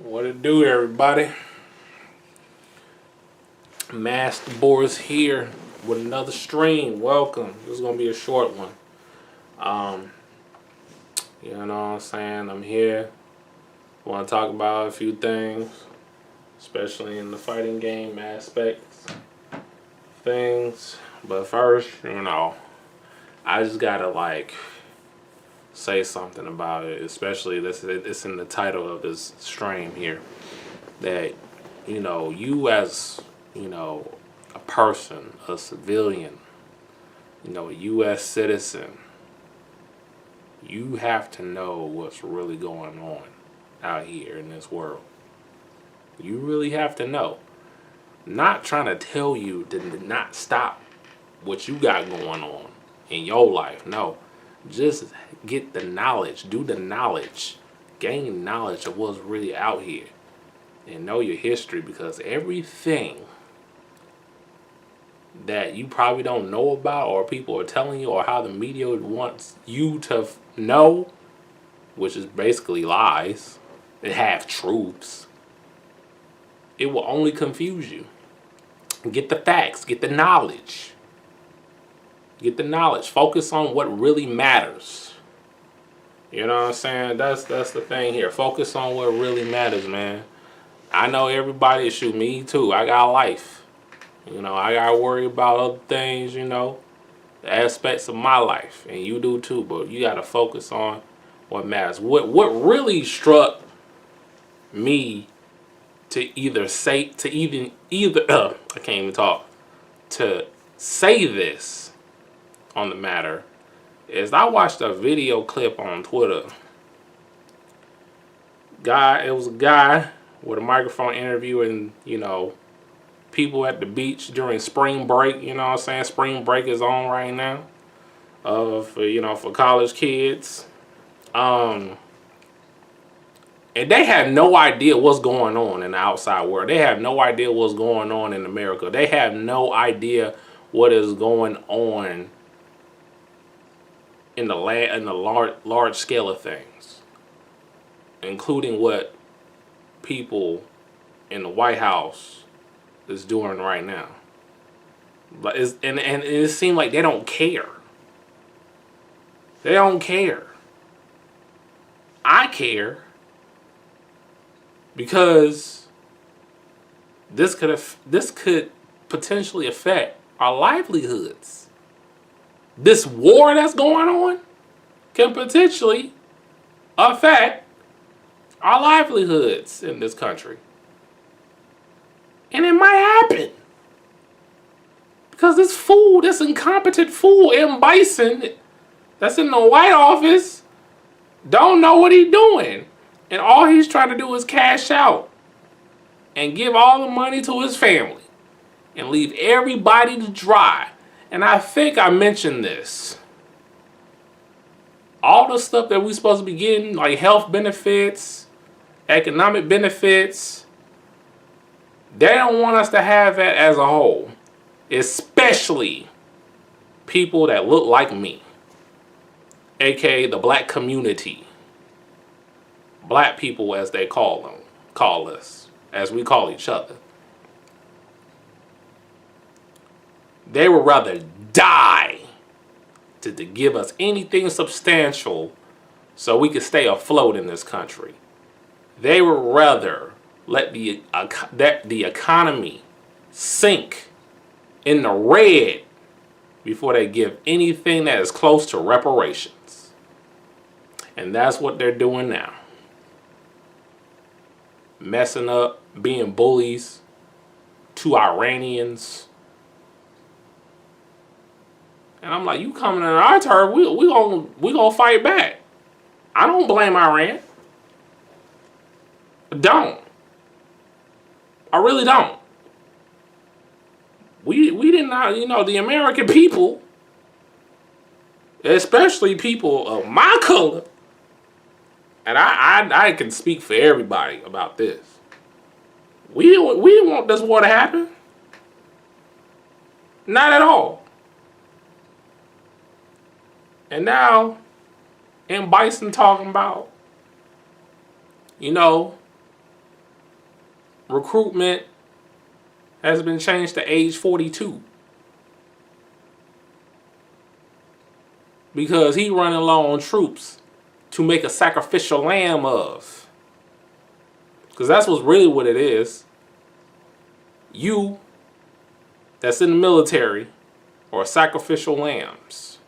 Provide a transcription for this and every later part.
What it do, everybody? MasterBoris here with another stream. Welcome. This is gonna be a short one. You know what I'm saying? I'm here. Want to talk about a few things, especially in the fighting game aspects, things. But first, I just gotta say something about it. Especially it's in the title of this stream here. That you as a person, a civilian, a U.S. citizen, you have to know what's really going on out here in this world. You really have to know. Not trying to tell you to not stop what you got going on in your life. No. Just get the knowledge. Do the knowledge. Gain knowledge of what's really out here. And know your history, because everything that you probably don't know about, or people are telling you, or how the media wants you to know, which is basically lies, they have truths, it will only confuse you. Get the facts, get the knowledge. Get the knowledge. Focus on what really matters. You know what I'm saying? That's the thing here. Focus on what really matters, man. I know everybody, shoot, me too. I got a life. I got to worry about other things, the aspects of my life. And you do too, but you got to focus on what matters. What really struck me to I can't even talk, to say this on the matter is I watched a video clip on Twitter. It was a guy with a microphone interviewing, people at the beach during spring break. You know what I'm saying? Spring break is on right now. For college kids. And they have no idea what's going on in the outside world. They have no idea what's going on in America. They have no idea what is going on in the large scale of things, including what people in the White House is doing right now. But it seems like they don't care. They don't care. I care, because this could potentially affect our livelihoods. This war that's going on can potentially affect our livelihoods in this country. And it might happen. Because this incompetent fool, M. Bison, that's in the White Office, don't know what he's doing. And all he's trying to do is cash out and give all the money to his family and leave everybody to dry. And I think I mentioned this. All the stuff that we're supposed to be getting, like health benefits, economic benefits, they don't want us to have that as a whole. Especially people that look like me, aka the black community. Black people, as they call us, as we call each other. They would rather die to give us anything substantial so we can stay afloat in this country. They would rather let the economy sink in the red before they give anything that is close to reparations. And that's what they're doing now. Messing up, being bullies to Iranians. And I'm like, you coming in our turf, we gonna fight back. I don't blame Iran. Don't. I really don't. We did not, the American people, especially people of my color, and I can speak for everybody about this. We didn't want this war to happen. Not at all. And now, M. Bison talking about, recruitment has been changed to age 42. Because he running low on troops to make a sacrificial lamb of. Because that's what's really what it is. You that's in the military are sacrificial lambs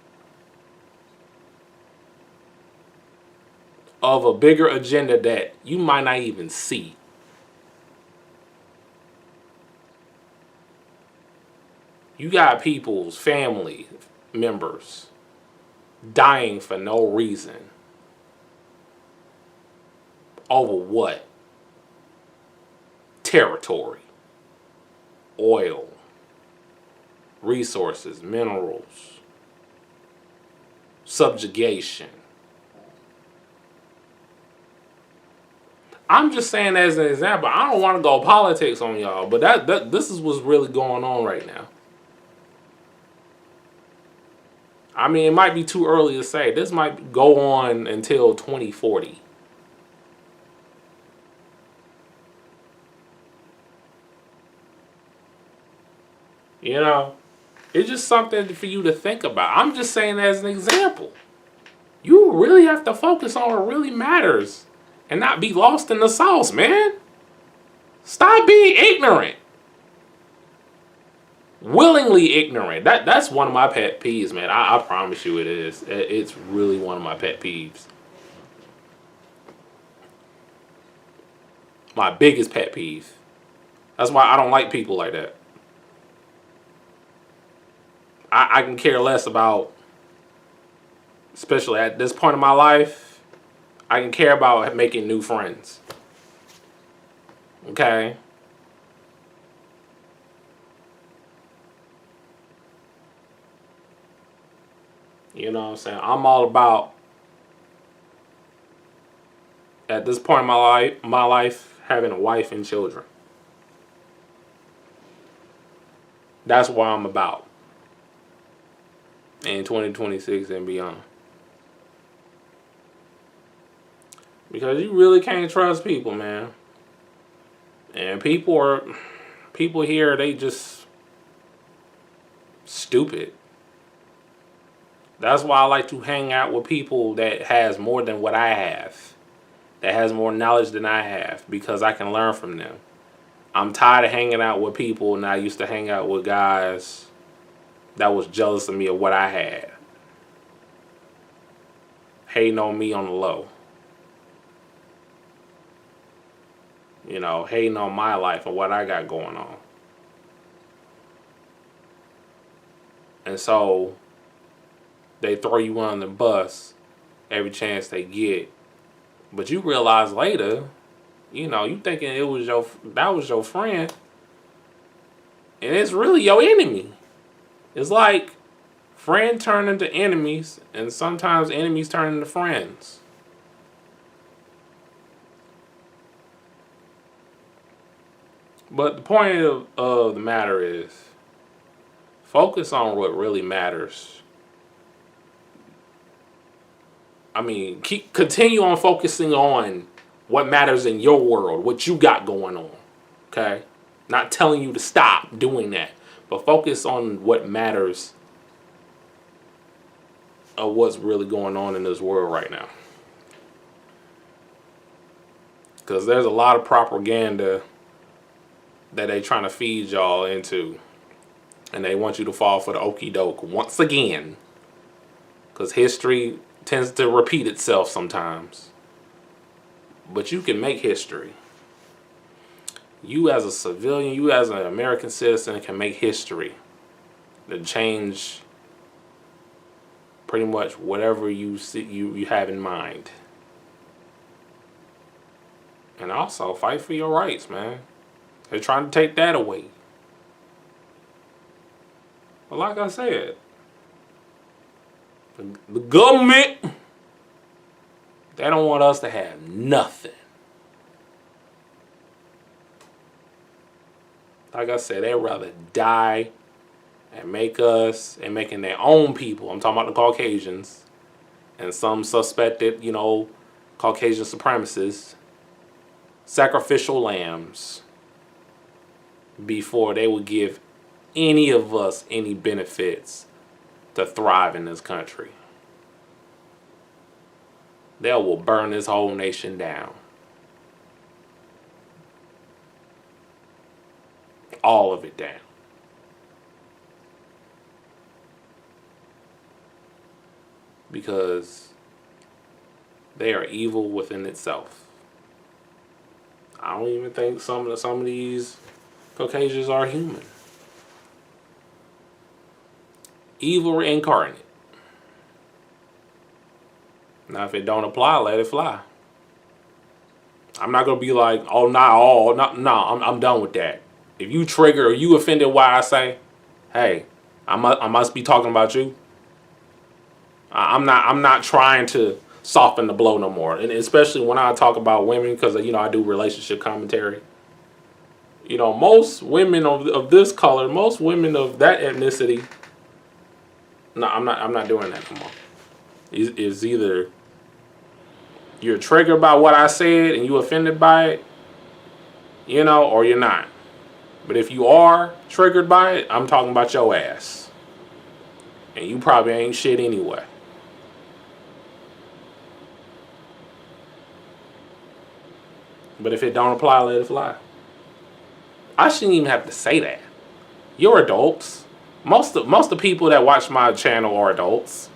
of a bigger agenda that you might not even see. You got people's family members dying for no reason. Over what? Territory, oil, resources, minerals, subjugation. I'm just saying as an example. I don't want to go politics on y'all, but this is what's really going on right now. I mean, it might be too early to say. This might go on until 2040. You know, it's just something for you to think about. I'm just saying as an example. You really have to focus on what really matters and not be lost in the sauce, man. Stop being ignorant. Willingly ignorant. That's one of my pet peeves, man. I promise you it is. It's really one of my pet peeves. My biggest pet peeve. That's why I don't like people like that. I can care less about, especially at this point in my life, I can care about making new friends. Okay? You know what I'm saying? I'm all about, at this point in my life, having a wife and children. That's what I'm about. In 2026 and beyond. Because you really can't trust people, man. And people here, they just stupid. That's why I like to hang out with people that has more than what I have. That has more knowledge than I have. Because I can learn from them. I'm tired of hanging out with people, and I used to hang out with guys that was jealous of me of what I had. Hating on me on the low. You know, hating on my life and what I got going on. And so they throw you on the bus every chance they get. But you realize later, you know, you thinking that was your friend. And it's really your enemy. It's like friends turn into enemies, and sometimes enemies turn into friends. But the point of the matter is, focus on what really matters. I mean, continue on focusing on what matters in your world, what you got going on. Okay? Not telling you to stop doing that. But focus on what matters of what's really going on in this world right now. Because there's a lot of propaganda that they trying to feed y'all into. And they want you to fall for the okie doke once again. Because history tends to repeat itself sometimes. But you can make history. You as a civilian, you as an American citizen can make history to change pretty much whatever you have in mind. And also fight for your rights, man. They're trying to take that away. But like I said, the government, they don't want us to have nothing. Like I said, they'd rather die and making their own people. I'm talking about the Caucasians and some suspected, Caucasian supremacists, sacrificial lambs before they would give any of us any benefits to thrive in this country. They will burn this whole nation down. All of it down. Because they are evil within itself. I don't even think some of these Caucasians are human. Evil incarnate. Now, if it don't apply, let it fly. I'm not gonna be like, oh, not all, I'm done with that. If you trigger or you offended why I say, hey, I must be talking about you. I'm not trying to soften the blow no more, and especially when I talk about women, because I do relationship commentary. Most women of this color, most women of that ethnicity. No, I'm not doing that no more. Is either you're triggered by what I said and you offended by it, or you're not. But if you are triggered by it, I'm talking about your ass. And you probably ain't shit anyway. But if it don't apply, let it fly. I shouldn't even have to say that. You're adults. Most of the people that watch my channel are adults.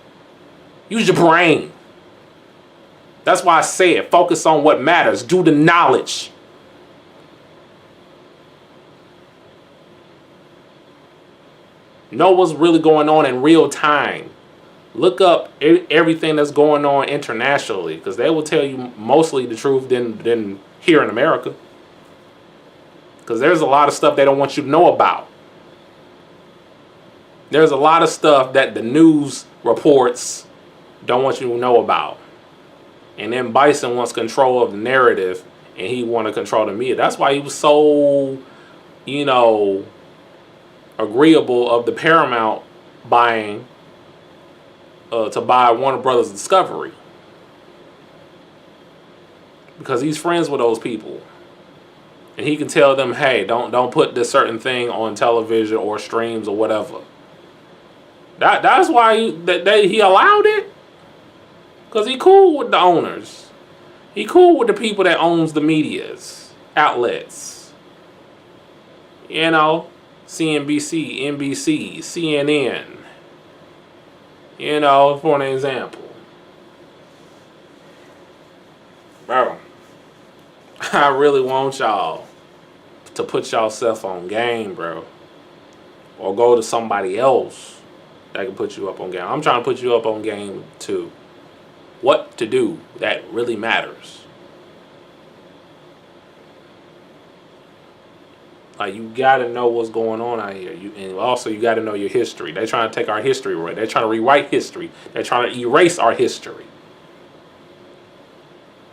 Use your brain. That's why I say it. Focus on what matters. Do the knowledge. Know what's really going on in real time. Look up everything that's going on internationally, because they will tell you mostly the truth than here in America. Because there's a lot of stuff they don't want you to know about. There's a lot of stuff that the news reports don't want you to know about. And then Bison wants control of the narrative, and he want to control the media. That's why he was so, agreeable of the Paramount buying to buy Warner Brothers Discovery. Because he's friends with those people. And he can tell them, hey, don't put this certain thing on television or streams or whatever. That's why he allowed it. Because he cool with the owners. He cool with the people that owns the media's outlets. CNBC, NBC, CNN. For an example. Bro, I really want y'all to put yourself on game, bro. Or go to somebody else that can put you up on game. I'm trying to put you up on game too. What to do that really matters. Like, you gotta know what's going on out here. And also you gotta know your history. They're trying to take our history away. They're trying to rewrite history. They're trying to erase our history.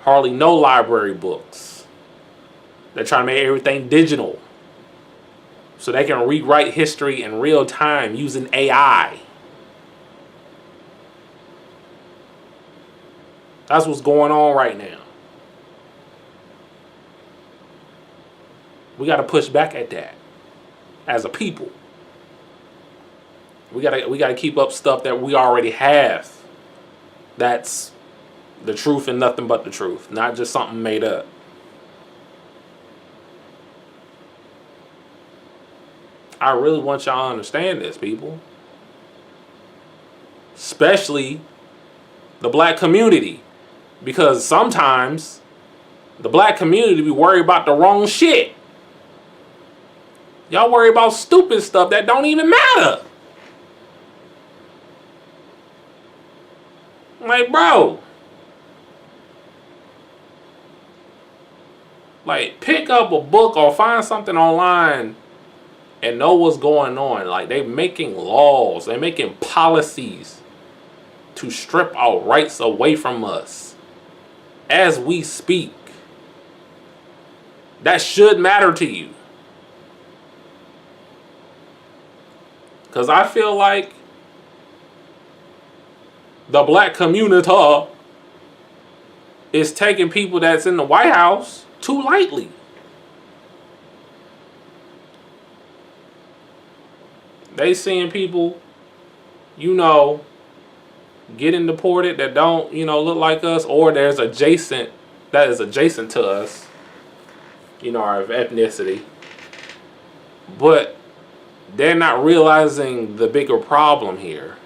Hardly no library books. They're trying to make everything digital, so they can rewrite history in real time using AI. That's what's going on right now. We got to push back at that as a people. We got to keep up stuff that we already have. That's the truth and nothing but the truth, not just something made up. I really want y'all to understand this, people. Especially the black community. Because sometimes the black community be worried about the wrong shit. Y'all worry about stupid stuff that don't even matter. Like, bro. Like, pick up a book or find something online and know what's going on. Like, they making laws. They making policies to strip our rights away from us as we speak. That should matter to you. Because I feel like the black community is taking people that's in the White House too lightly. They seeing people, you know, getting deported that don't, you know, look like us, or there's adjacent that is adjacent to us, you know, our ethnicity. But they're not realizing the bigger problem here.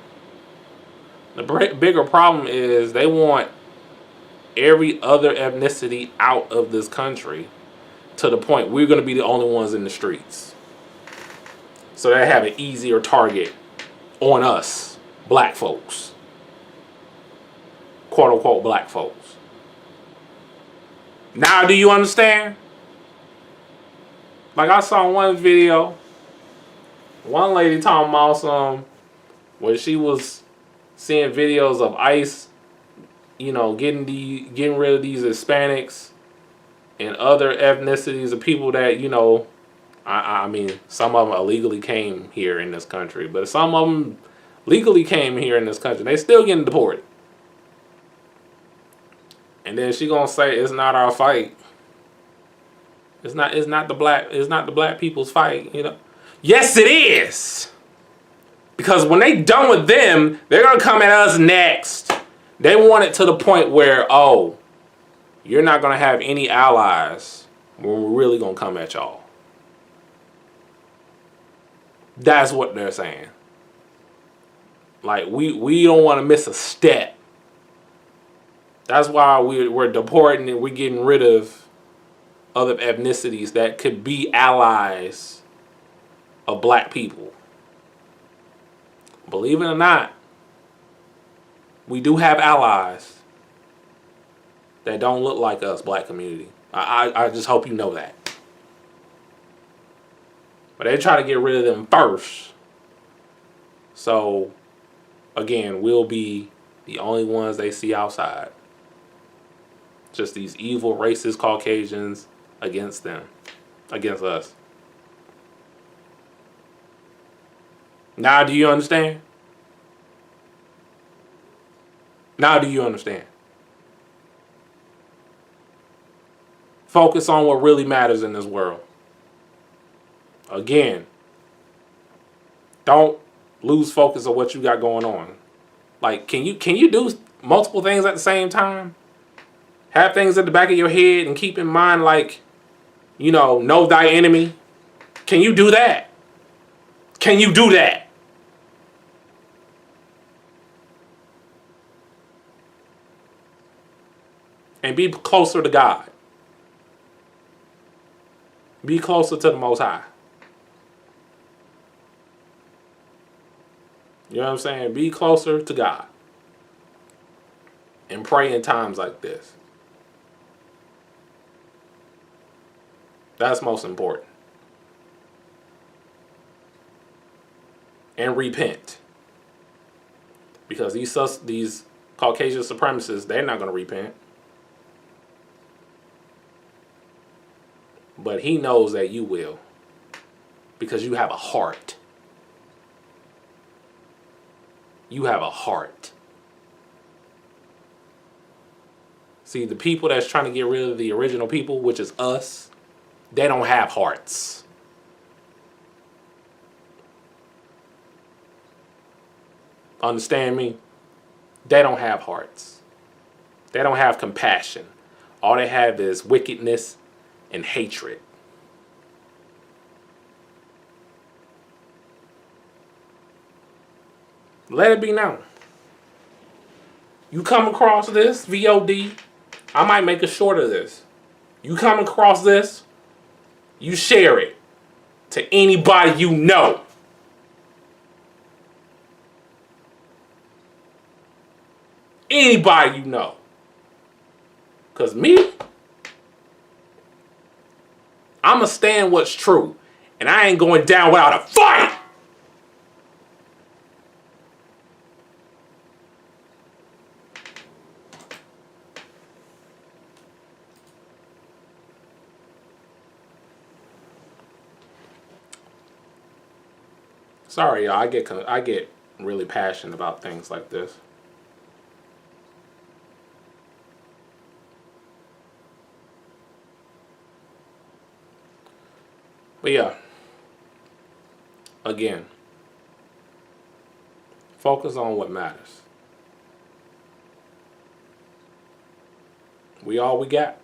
The bigger problem is they want every other ethnicity out of this country to the point we're going to be the only ones in the streets. So they have an easier target on us, black folks. Quote unquote black folks. Now do you understand? Like I saw one video, one lady talking about some when she was seeing videos of ICE, you know, getting rid of these Hispanics and other ethnicities of people that, you know, I mean, some of them illegally came here in this country, but some of them legally came here in this country. They still getting deported. And then she gonna say it's not our fight. It's not the black people's fight, you know. Yes, it is. Because when they done with them, they're gonna come at us next. They want it to the point where, oh, you're not gonna have any allies when we're really gonna come at y'all. That's what they're saying. Like we don't want to miss a step. That's why we're deporting and we're getting rid of other ethnicities that could be allies of black people. Believe it or not, we do have allies that don't look like us, black community. I just hope you know that. But they try to get rid of them first. So, again, we'll be the only ones they see outside. Just these evil, racist Caucasians against them. Against us. Now do you understand? Now do you understand? Focus on what really matters in this world. Again, don't lose focus of what you got going on. Like, can you do multiple things at the same time? Have things at the back of your head and keep in mind, like, you know thy enemy. Can you do that? Can you do that? And be closer to God. Be closer to the Most High. You know what I'm saying? Be closer to God. And pray in times like this. That's most important. And repent. Because these Caucasian supremacists, they're not going to repent. But he knows that you will. Because you have a heart. You have a heart. See, the people that's trying to get rid of the original people, which is us, they don't have hearts. Understand me? They don't have hearts. They don't have compassion. All they have is wickedness and hatred. Let it be known. You come across this VOD, I might make a short of this. You come across this, you share it to anybody you know. Anybody you know. Because me, I'ma stand what's true. And I ain't going down without a fight! Sorry, y'all. I get really passionate about things like this. But yeah, again, Focus on what matters. We all we got.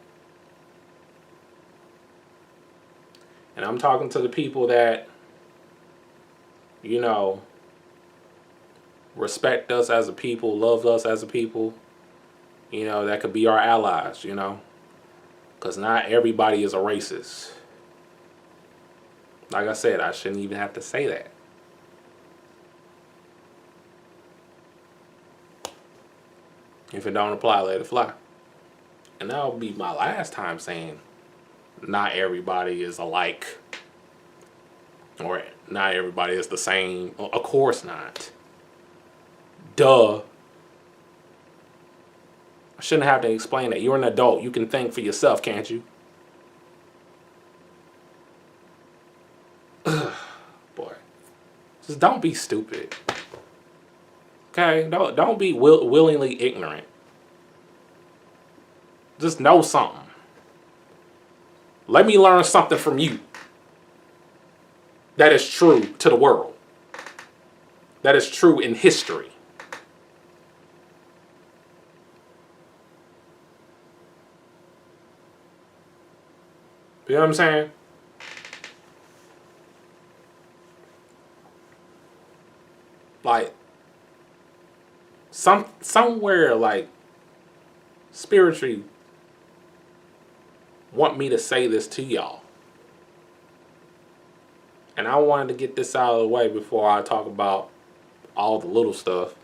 And I'm talking to the people that, you know, respect us as a people, love us as a people, you know, that could be our allies, you know. Because not everybody is a racist. Like I said, I shouldn't even have to say that. If it don't apply, let it fly. And that'll be my last time saying not everybody is alike. Or not everybody is the same. Of course not. Duh. I shouldn't have to explain that. You're an adult. You can think for yourself, can't you? Boy. Just don't be stupid. Okay? Don't be willingly ignorant. Just know something. Let me learn something from you that is true to the world. That is true in history. You know what I'm saying? Like, somewhere like spiritually want me to say this to y'all. And I wanted to get this out of the way before I talk about all the little stuff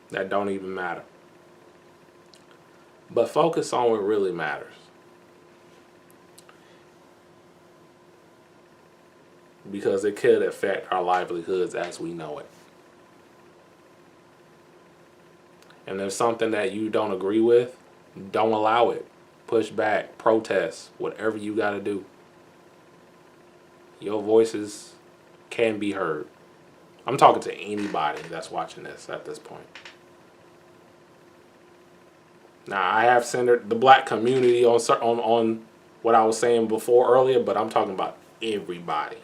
that don't even matter. But focus on what really matters. Because it could affect our livelihoods as we know it. And there's something that you don't agree with, don't allow it. Push back, protest, whatever you got to do. Your voices can be heard. I'm talking to anybody that's watching this at this point. Now, I have centered the black community on what I was saying before earlier, but I'm talking about everybody.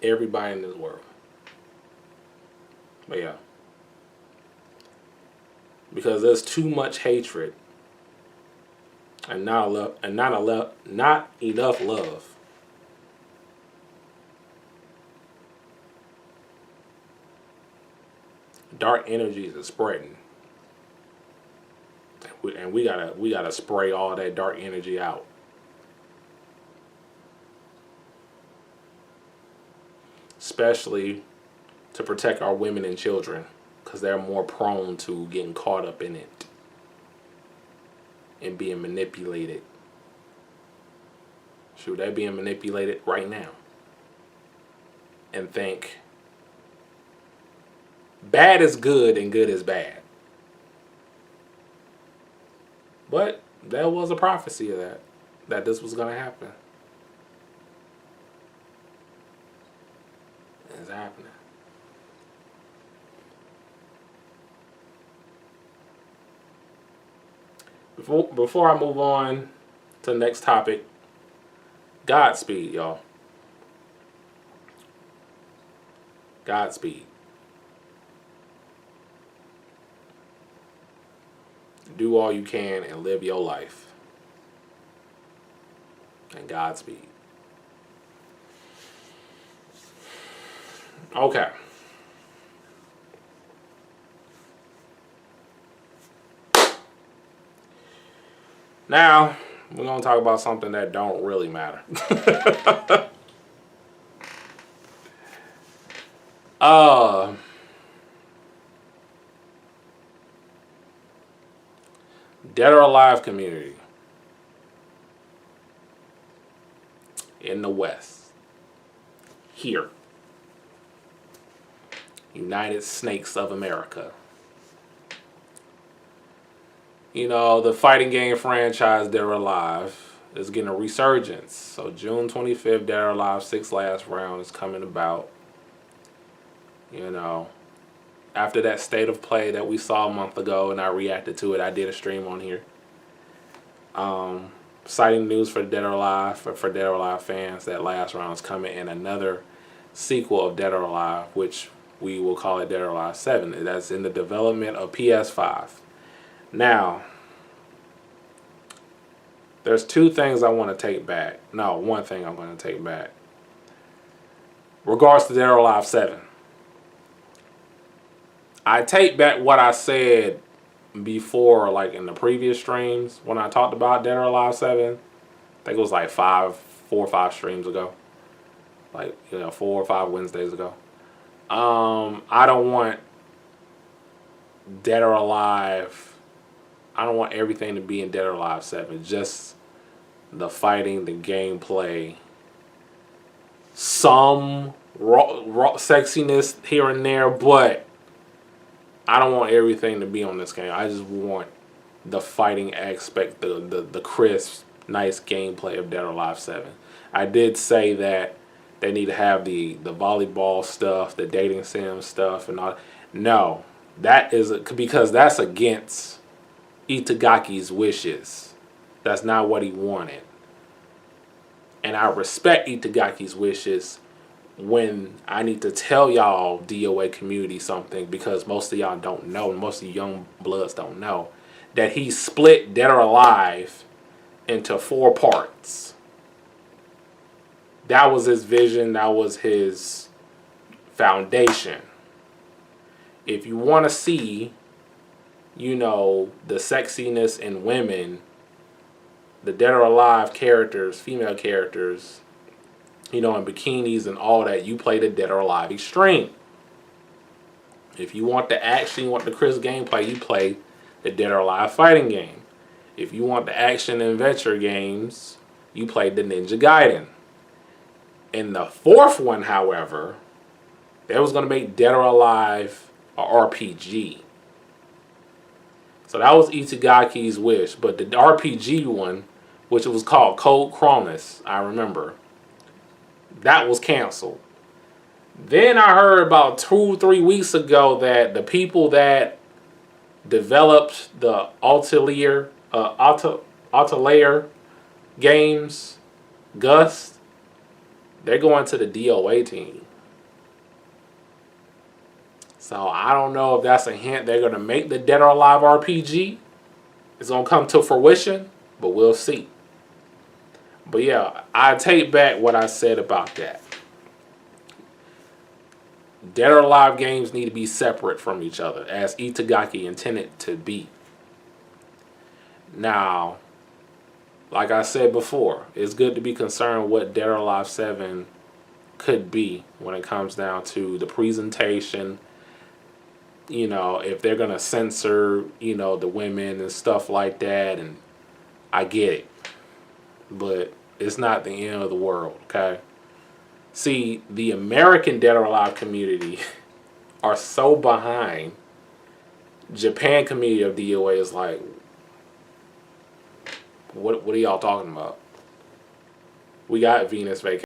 Everybody in this world. But yeah. Because there's too much hatred and not enough love. Dark energies are spreading. And we gotta spray all that dark energy out. Especially to protect our women and children, because they're more prone to getting caught up in it and being manipulated. Shoot, they're being manipulated right now. And think bad is good and good is bad. But there was a prophecy of that this was going to happen. It's happening. Before I move on to the next topic, Godspeed, y'all. Godspeed. Do all you can and live your life. And Godspeed. Okay. Now, we're going to talk about something that don't really matter. Dead or alive community in the West. Here. United Snakes of America. You know, the fighting game franchise Dead or Alive is getting a resurgence. So June 25th, Dead or Alive 6 last round is coming about. You know, after that state of play that we saw a month ago and I reacted to it, I did a stream on here. exciting news for Dead or Alive, for Dead or Alive fans, that last round is coming in another sequel of Dead or Alive, which we will call it Dead or Alive 7. That's in the development of PS5. Now, there's two things I want to take back. No, one thing I'm going to take back. Regards to Dead or Alive 7. I take back what I said before, like in the previous streams, when I talked about Dead or Alive 7. I think it was like 4 or 5 streams ago. Like, 4 or 5 Wednesdays ago. I don't want Dead or Alive. I don't want everything to be in Dead or Alive 7. Just the fighting, the gameplay, some raw sexiness here and there, but I don't want everything to be on this game. I just want the fighting aspect, the crisp, nice gameplay of Dead or Alive 7. I did say that they need to have the volleyball stuff, the dating sim stuff, and all. No, that is because that's against Itagaki's wishes. That's not what he wanted. And I respect Itagaki's wishes when I need to tell y'all, DOA community, something, because most of y'all don't know, and most of the young bloods don't know, that he split Dead or Alive into 4 parts. That was his vision. That was his foundation. If you want to see, the sexiness in women, the Dead or Alive characters, female characters, in bikinis and all that, you play the Dead or Alive Extreme. If you want the action, you want the crisp gameplay, you play the Dead or Alive fighting game. If you want the action and adventure games, you play the Ninja Gaiden. In the 4th one, however, they was going to make Dead or Alive a RPG. So that was Itagaki's wish. But the RPG one, which was called Code Cronus, I remember, that was canceled. Then I heard about 2-3 weeks ago that the people that developed the Atelier games, Gust, they're going to the DOA team. So I don't know if that's a hint they're going to make the Dead or Alive RPG. It's going to come to fruition, but we'll see. But yeah, I take back what I said about that. Dead or Alive games need to be separate from each other, as Itagaki intended to be. Now, like I said before, it's good to be concerned what Dead or Alive 7 could be when it comes down to the presentation. If they're going to censor, the women and stuff like that, and I get it. But it's not the end of the world, okay? See, the American Dead or Alive community are so behind. Japan community of DOA is like, what are y'all talking about? We got Venus Vacation.